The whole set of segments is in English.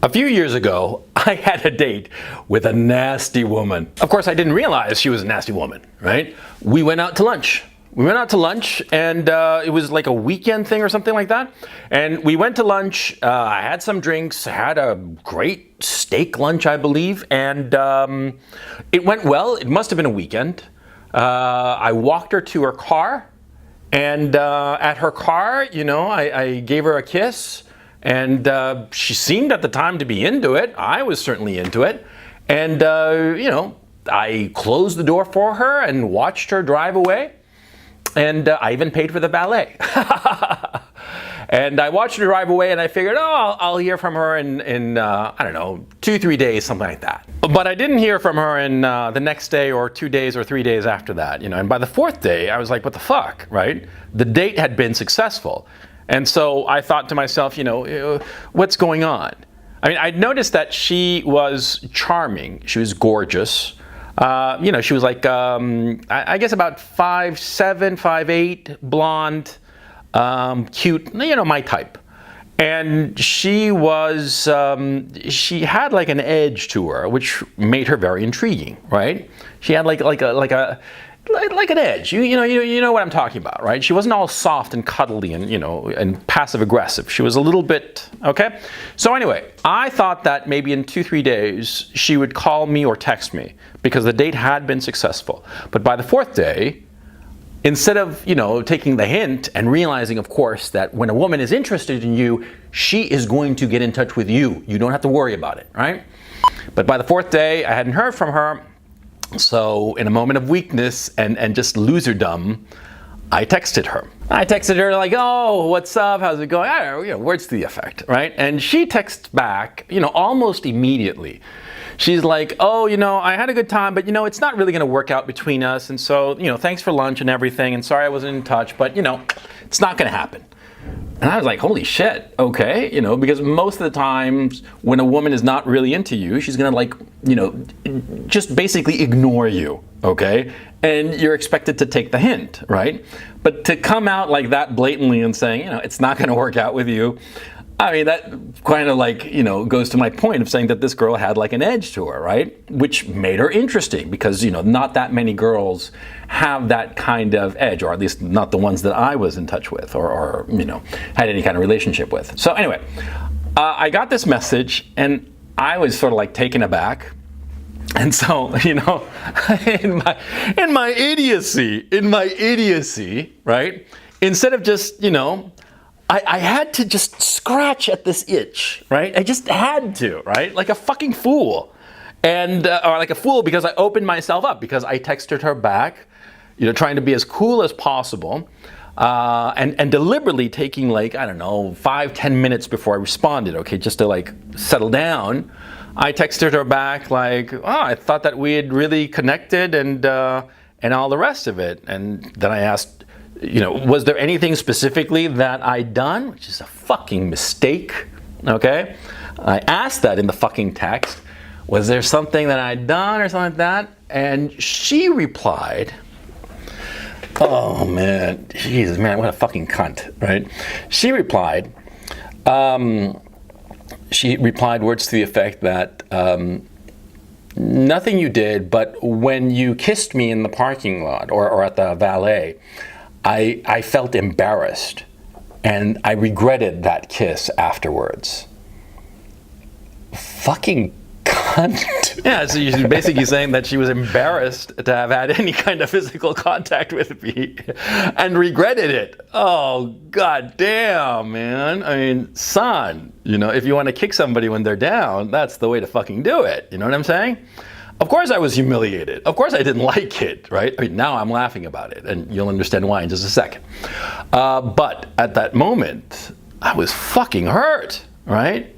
A few years ago, I had a date with a nasty woman. Of course, I didn't realize she was a nasty woman, right? We went out to lunch. And it was like a weekend thing or something like that. And we went to lunch, I had some drinks, had a great steak lunch, I believe. And it went well. It must have been a weekend. I walked her to her car. And at her car, I gave her a kiss. And she seemed at the time to be into it. I was certainly into it. And, I closed the door for her and watched her drive away. And I even paid for the valet. And I watched her drive away and I figured, I'll hear from her in I don't know, 2-3 days, something like that. But I didn't hear from her in the next day or 2 days or 3 days after that. And by the fourth day, I was like, what the fuck, right? The date had been successful. And so I thought to myself, what's going on? I mean, I'd noticed that she was charming. She was gorgeous. She was like, I guess about 5'7", 5'8", blonde, cute, my type. And she was, she had like an edge to her, which made her very intriguing, right? She had like an edge. You know what I'm talking about, right? She wasn't all soft and cuddly and, and passive aggressive. She was a little bit, okay? So anyway, I thought that maybe in 2-3 days she would call me or text me because the date had been successful. But by the fourth day, instead of, taking the hint and realizing, of course, that when a woman is interested in you, she is going to get in touch with you. You don't have to worry about it, right? But by the fourth day, I hadn't heard from her. So in a moment of weakness and just loserdom, I texted her. I texted her like, oh, what's up? How's it going? I don't know, words to the effect, right? And she texts back, almost immediately. She's like, oh, I had a good time, but it's not really going to work out between us. And so, thanks for lunch and everything. And sorry I wasn't in touch, but it's not going to happen. And I was like, holy shit, okay, because most of the times when a woman is not really into you, she's gonna just basically ignore you, okay? And you're expected to take the hint, right? But to come out like that blatantly and saying, it's not gonna work out with you, I mean, that kind of goes to my point of saying that this girl had like an edge to her, right? Which made her interesting because, not that many girls have that kind of edge, or at least not the ones that I was in touch with or had any kind of relationship with. So anyway, I got this message and I was sort of like taken aback. And so, in my idiocy, right? Instead of just, I had to just scratch at this itch, right? I just had to, right? Like a fucking fool. And, or like a fool because I opened myself up, because I texted her back, trying to be as cool as possible, and deliberately taking 5-10 minutes before I responded, okay, just to settle down. I texted her back like, oh, I thought that we had really connected and all the rest of it. And then I asked, was there anything specifically that I'd done? Which is a fucking mistake, okay? I asked that in the fucking text. Was there something that I'd done or something like that? And she replied, oh man, Jesus, man, what a fucking cunt, right? She replied words to the effect that, nothing you did, but when you kissed me in the parking lot or at the valet, I felt embarrassed, and I regretted that kiss afterwards. Fucking cunt. Yeah, so you're basically saying that she was embarrassed to have had any kind of physical contact with me and regretted it. Oh, god damn, man. I mean, son, if you want to kick somebody when they're down, that's the way to fucking do it. You know what I'm saying? Of course I was humiliated. Of course I didn't like it, right? I mean, now I'm laughing about it, and you'll understand why in just a second. But at that moment, I was fucking hurt, right?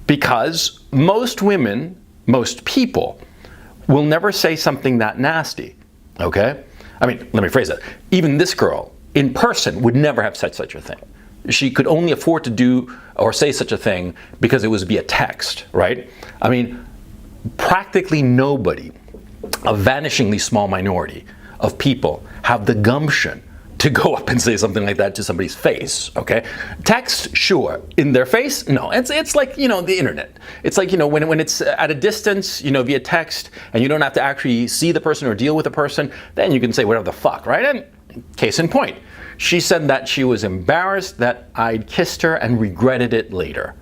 Because most women, most people, will never say something that nasty, okay? I mean, let me phrase that. Even this girl, in person, would never have said such a thing. She could only afford to do or say such a thing because it was via text, right? I mean, practically nobody, a vanishingly small minority of people, have the gumption to go up and say something like that to somebody's face, okay? Text, sure. In their face, no. It's like, you know, the internet. It's like, you know, when it's at a distance, you know, via text, and you don't have to actually see the person or deal with the person, then you can say whatever the fuck, right? And case in point, she said that she was embarrassed that I'd kissed her and regretted it later.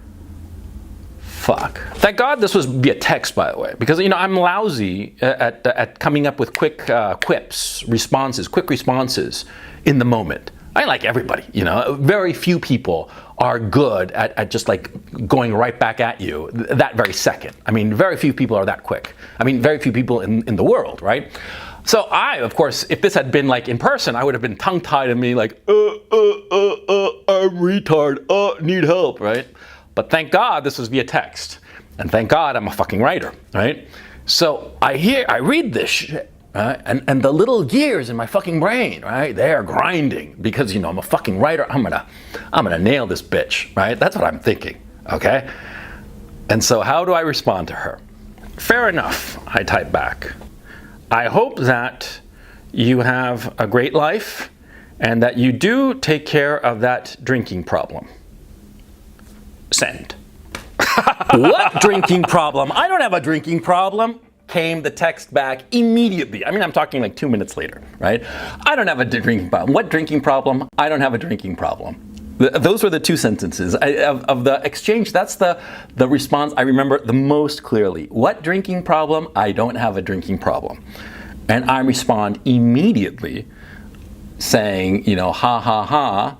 Fuck. Thank God this was via text, by the way, because, you know, I'm lousy at coming up with quick quick responses in the moment. I like everybody, you know. Very few people are good at just like going right back at you that very second. I mean, very few people are that quick. I mean, very few people in the world, right? So I, of course, if this had been like in person, I would have been tongue-tied and me like, I'm retard, need help, right? But thank God this was via text. And thank God I'm a fucking writer, right? So I read this shit, right? And the little gears in my fucking brain, right? They are grinding because, you know, I'm a fucking writer. I'm gonna nail this bitch, right? That's what I'm thinking, okay? And so how do I respond to her? Fair enough, I type back. I hope that you have a great life and that you do take care of that drinking problem. Send. What drinking problem? I don't have a drinking problem. Came the text back immediately. I mean, I'm talking like 2 minutes later, right? I don't have a drinking problem. What drinking problem? I don't have a drinking problem. Those were the two sentences of the exchange. That's the response I remember the most clearly. What drinking problem? I don't have a drinking problem. And I respond immediately saying, you know, ha ha ha.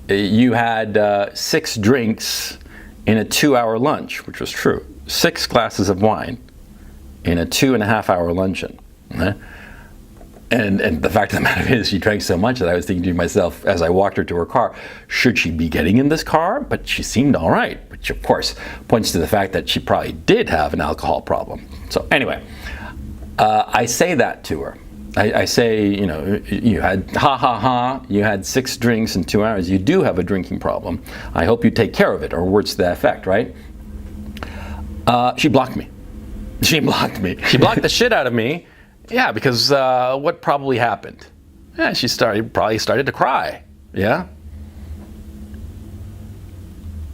You had 6 drinks in a 2-hour lunch, which was true. 6 glasses of wine in a 2.5-hour luncheon. And the fact of the matter is, she drank so much that I was thinking to myself as I walked her to her car, should she be getting in this car? But she seemed all right, which of course points to the fact that she probably did have an alcohol problem. So anyway, I say that to her. I say, you know, you had ha ha ha, you had 6 drinks in 2 hours, you do have a drinking problem. I hope you take care of it, or words to that effect, right? She blocked me. She blocked me. She blocked the shit out of me. Yeah, because what probably happened? Yeah, she probably started to cry. Yeah.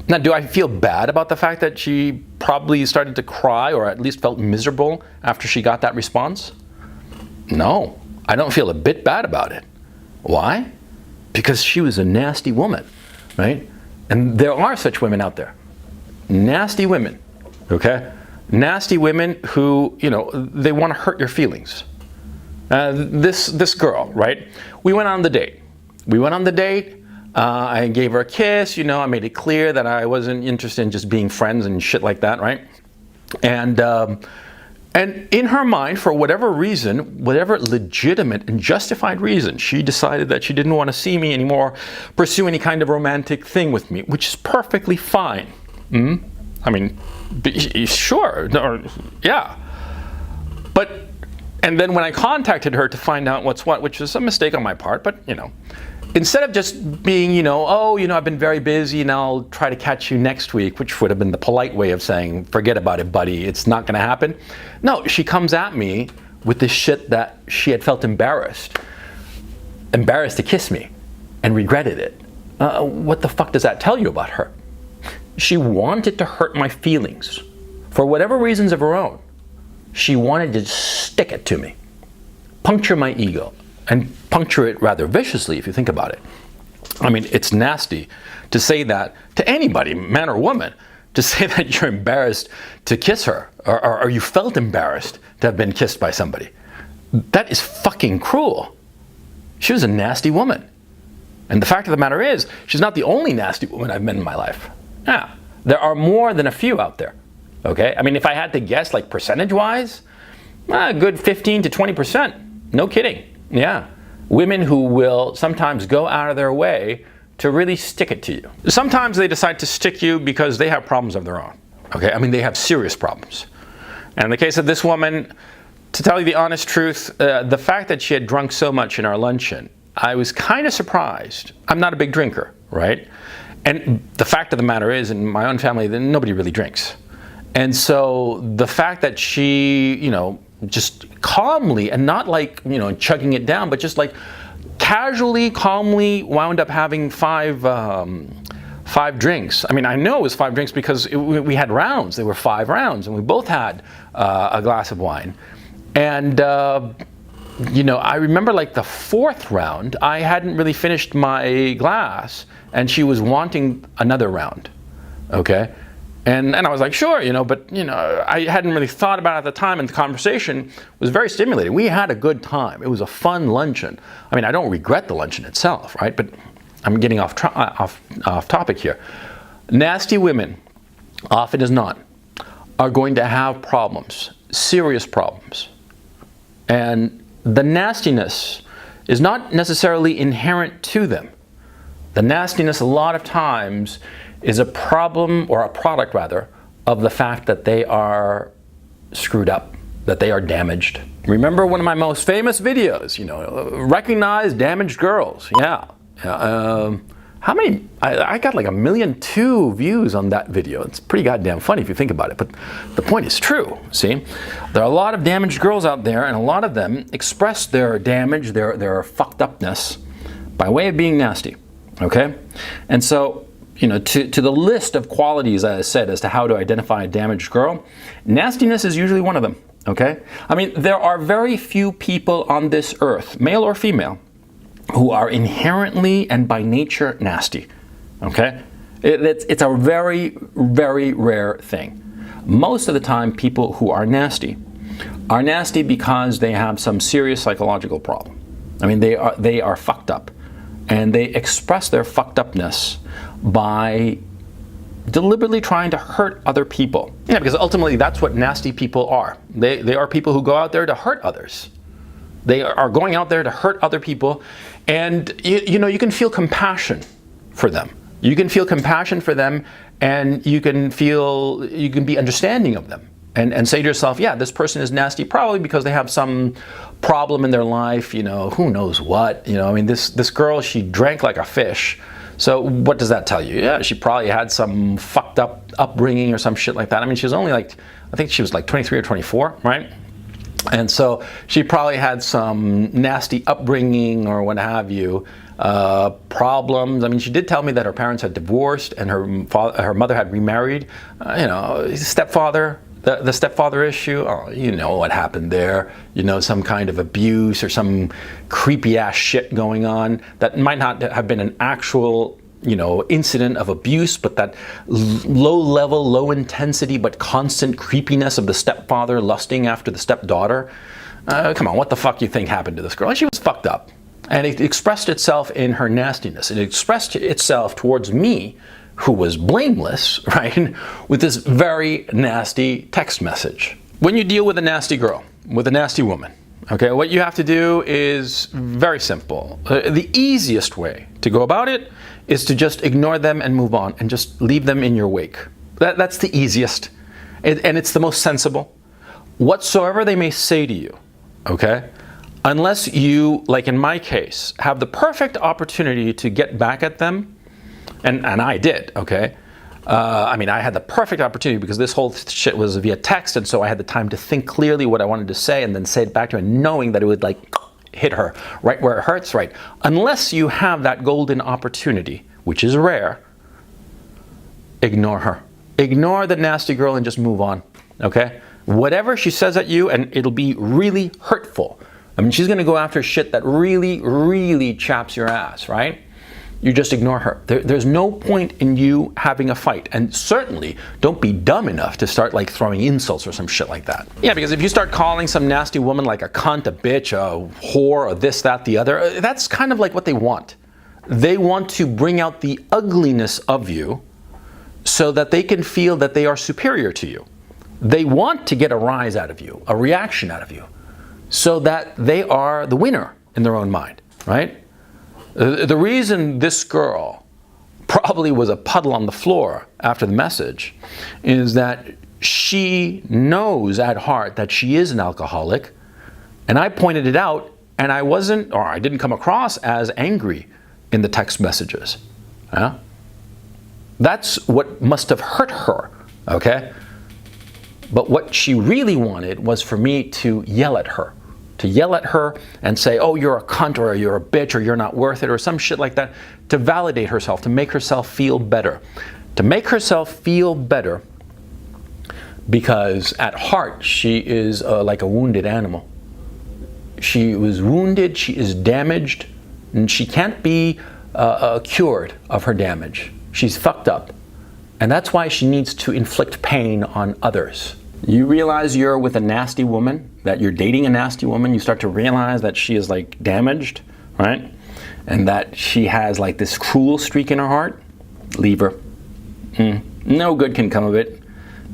Now, do I feel bad about the fact that she probably started to cry, or at least felt miserable after she got that response? No, I don't feel a bit bad about it. Why? Because she was a nasty woman, right? And there are such women out there. Nasty women, okay? Nasty women who, you know, they want to hurt your feelings. This girl, right? We went on the date. I gave her a kiss, you know, I made it clear that I wasn't interested in just being friends and shit like that, right? And in her mind, for whatever reason, whatever legitimate and justified reason, she decided that she didn't want to see me anymore, pursue any kind of romantic thing with me, which is perfectly fine. I mean, sure, yeah. But, and then when I contacted her to find out what's what, which was a mistake on my part, but, you know, instead of just being, you know, oh, you know, I've been very busy and I'll try to catch you next week, which would have been the polite way of saying, forget about it, buddy, it's not going to happen. No, she comes at me with this shit that she had felt embarrassed to kiss me and regretted it. What the fuck does that tell you about her? She wanted to hurt my feelings for whatever reasons of her own. She wanted to stick it to me, puncture my ego. And puncture it rather viciously if you think about it. I mean, it's nasty to say that to anybody, man or woman, to say that you're embarrassed to kiss her, or you felt embarrassed to have been kissed by somebody. That is fucking cruel. She was a nasty woman. And the fact of the matter is, she's not the only nasty woman I've met in my life. Yeah, there are more than a few out there. Okay? I mean, if I had to guess, like percentage-wise, a good 15 to 20%. No kidding. Yeah, women who will sometimes go out of their way to really stick it to you. Sometimes they decide to stick you because they have problems of their own. Okay, I mean, they have serious problems. And in the case of this woman, to tell you the honest truth, the fact that she had drunk so much in our luncheon, I was kind of surprised. I'm not a big drinker, right? And the fact of the matter is, in my own family, nobody really drinks. And so the fact that she, you know, just calmly and not like, you know, chugging it down, but just like casually, calmly wound up having five drinks. I mean, I know it was 5 drinks because we had rounds. There were 5 rounds, and we both had a glass of wine. And you know, I remember like the 4th round, I hadn't really finished my glass, and she was wanting another round. Okay. And I was like, sure, you know, but, you know, I hadn't really thought about it at the time, and the conversation was very stimulating. We had a good time. It was a fun luncheon. I mean, I don't regret the luncheon itself, right? But I'm getting off topic here. Nasty women, often as not, are going to have problems, serious problems. And the nastiness is not necessarily inherent to them. The nastiness a lot of times is a problem, or a product rather, of the fact that they are screwed up, that they are damaged. Remember one of my most famous videos, you know, recognize damaged girls. Yeah. How many? I got like 1.2 million views on that video. It's pretty goddamn funny if you think about it, but the point is true. See, there are a lot of damaged girls out there, and a lot of them express their damage, their fucked upness, by way of being nasty. Okay, and so, you know, to the list of qualities I said as to how to identify a damaged girl, nastiness is usually one of them. Okay, I mean, there are very few people on this earth, male or female, who are inherently and by nature nasty. Okay, it's a very, very rare thing. Most of the time, people who are nasty because they have some serious psychological problem. I mean, they are fucked up, and they express their fucked upness by deliberately trying to hurt other people. Yeah, because ultimately that's what nasty people are. They are people who go out there to hurt others. They are going out there to hurt other people, and you know, you can feel compassion for them. You can feel compassion for them, and you can be understanding of them, and say to yourself, yeah, this person is nasty probably because they have some problem in their life, you know, who knows what, you know. I mean, this girl, she drank like a fish. So what does that tell you? Yeah, she probably had some fucked up upbringing or some shit like that. I mean, she was only like, I think she was like 23 or 24, right? And so she probably had some nasty upbringing or what have you, problems. I mean, she did tell me that her parents had divorced and her mother had remarried. You know, stepfather, the stepfather issue, oh, you know what happened there. You know, some kind of abuse or some creepy ass shit going on that might not have been an actual, you know, incident of abuse, but that low level, low intensity, but constant creepiness of the stepfather lusting after the stepdaughter. Come on, what the fuck you think happened to this girl? She was fucked up. And it expressed itself in her nastiness. It expressed itself towards me, who was blameless, right, with this very nasty text message. When you deal with a nasty girl, with a nasty woman, okay, what you have to do is very simple. The easiest way to go about it is to just ignore them and move on and just leave them in your wake. That's the easiest, and it's the most sensible. Whatsoever they may say to you, okay, unless you, like in my case, have the perfect opportunity to get back at them, and I did, okay? I mean, I had the perfect opportunity because this whole shit was via text, and so I had the time to think clearly what I wanted to say and then say it back to her, knowing that it would like hit her right where it hurts, right? Unless you have that golden opportunity, which is rare, ignore her. Ignore the nasty girl and just move on, okay? Whatever she says at you, and it'll be really hurtful. I mean, she's gonna go after shit that really, really chaps your ass, right? You just ignore her. There's no point in you having a fight. And certainly don't be dumb enough to start like throwing insults or some shit like that. Yeah, because if you start calling some nasty woman like a cunt, a bitch, a whore, or this, that, the other, that's kind of like what they want. They want to bring out the ugliness of you so that they can feel that they are superior to you. They want to get a rise out of you, a reaction out of you, so that they are the winner in their own mind, right? The reason this girl probably was a puddle on the floor after the message is that she knows at heart that she is an alcoholic, and I pointed it out, and I didn't come across as angry in the text messages. Yeah? That's what must have hurt her, okay? But what she really wanted was for me to yell at her, to yell at her and say, oh, you're a cunt, or you're a bitch, or you're not worth it, or some shit like that, to validate herself, to make herself feel better. To make herself feel better, because at heart she is like a wounded animal. She was wounded, she is damaged, and she can't be cured of her damage. She's fucked up. And that's why she needs to inflict pain on others. You realize you're with a nasty woman, that you're dating a nasty woman, you start to realize that she is like damaged, right? And that she has like this cruel streak in her heart. Leave her. No good can come of it,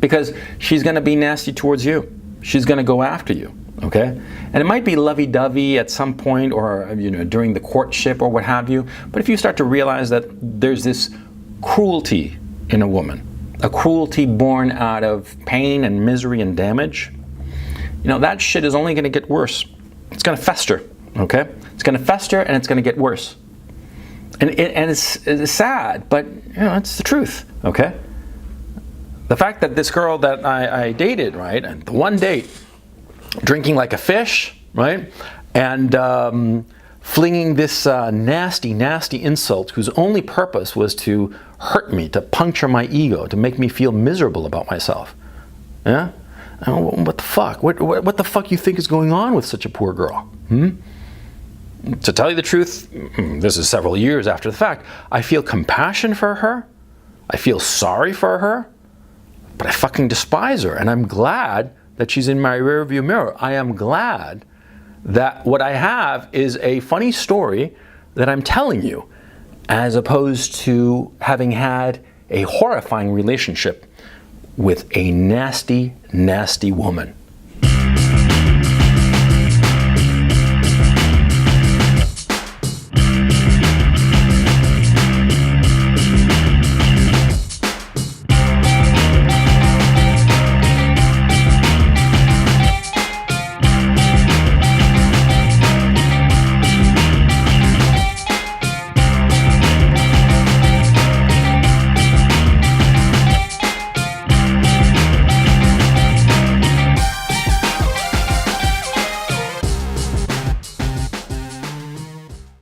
because she's going to be nasty towards you. She's going to go after you, okay? And it might be lovey-dovey at some point, or during the courtship or what have you, but if you start to realize that there's this cruelty in a woman, a cruelty born out of pain and misery and damage, that shit is only going to get worse. It's going to fester, okay? It's going to fester and it's going to get worse. And it's sad, but it's the truth, okay? The fact that this girl that I dated, right, and the one date, drinking like a fish, right, and flinging this nasty, nasty insult whose only purpose was to hurt me, to puncture my ego, to make me feel miserable about myself. Yeah? What the fuck? What the fuck you think is going on with such a poor girl? To tell you the truth, this is several years after the fact, I feel compassion for her, I feel sorry for her, but I fucking despise her, and I'm glad that she's in my rearview mirror. I am glad that what I have is a funny story that I'm telling you, as opposed to having had a horrifying relationship with a nasty, nasty woman.